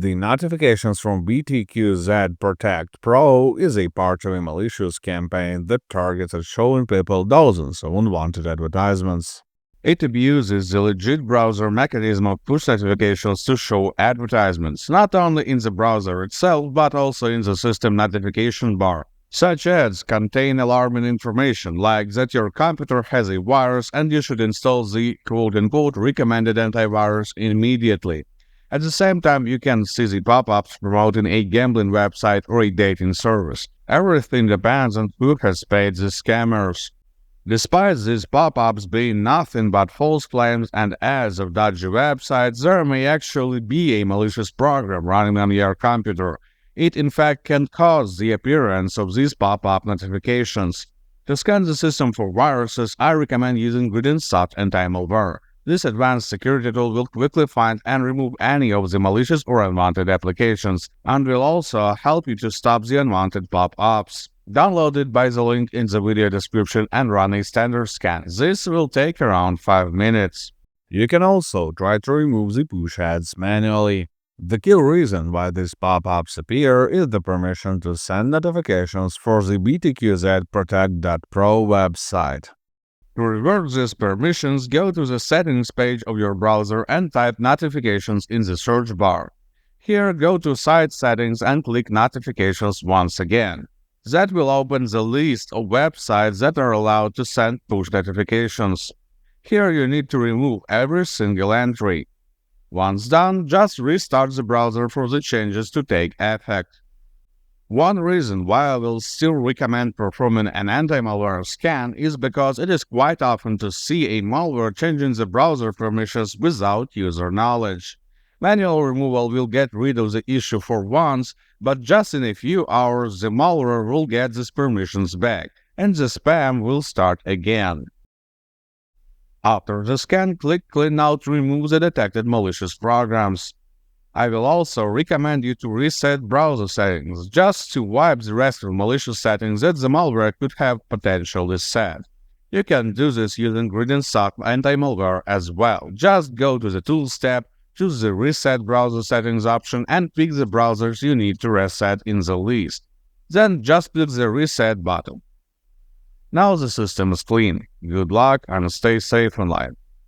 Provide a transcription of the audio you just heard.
The notifications from Btqz-protect.pro is a part of a malicious campaign that targets at showing people dozens of unwanted advertisements. It abuses the legit browser mechanism of push notifications to show advertisements, not only in the browser itself but also in the system notification bar. Such ads contain alarming information like that your computer has a virus and you should install the quote-unquote recommended antivirus immediately. At the same time, you can see the pop-ups promoting a gambling website or a dating service. Everything depends on who has paid the scammers. Despite these pop-ups being nothing but false claims and ads of dodgy websites, there may actually be a malicious program running on your computer. It in fact can cause the appearance of these pop-up notifications. To scan the system for viruses, I recommend using Btqz anti-malware. This advanced security tool will quickly find and remove any of the malicious or unwanted applications, and will also help you to stop the unwanted pop-ups. Download it by the link in the video description and run a standard scan. This will take around 5 minutes. You can also try to remove the push ads manually. The key reason why these pop-ups appear is the permission to send notifications for the Btqz-protect.pro website. To revert these permissions, go to the settings page of your browser and type notifications in the search bar. Here, go to Site Settings and click Notifications once again. That will open the list of websites that are allowed to send push notifications. Here you need to remove every single entry. Once done, just restart the browser for the changes to take effect. One reason why I will still recommend performing an anti-malware scan is because it is quite often to see a malware changing the browser permissions without user knowledge. Manual removal will get rid of the issue for once, but just in a few hours the malware will get these permissions back, and the spam will start again. After the scan, click Clean Out to remove the detected malicious programs. I will also recommend you to reset browser settings, just to wipe the rest of malicious settings that the malware could have potentially set. You can do this using Btqz anti-malware as well. Just go to the Tools tab, choose the Reset Browser Settings option and pick the browsers you need to reset in the list. Then just click the Reset button. Now the system is clean. Good luck and stay safe online.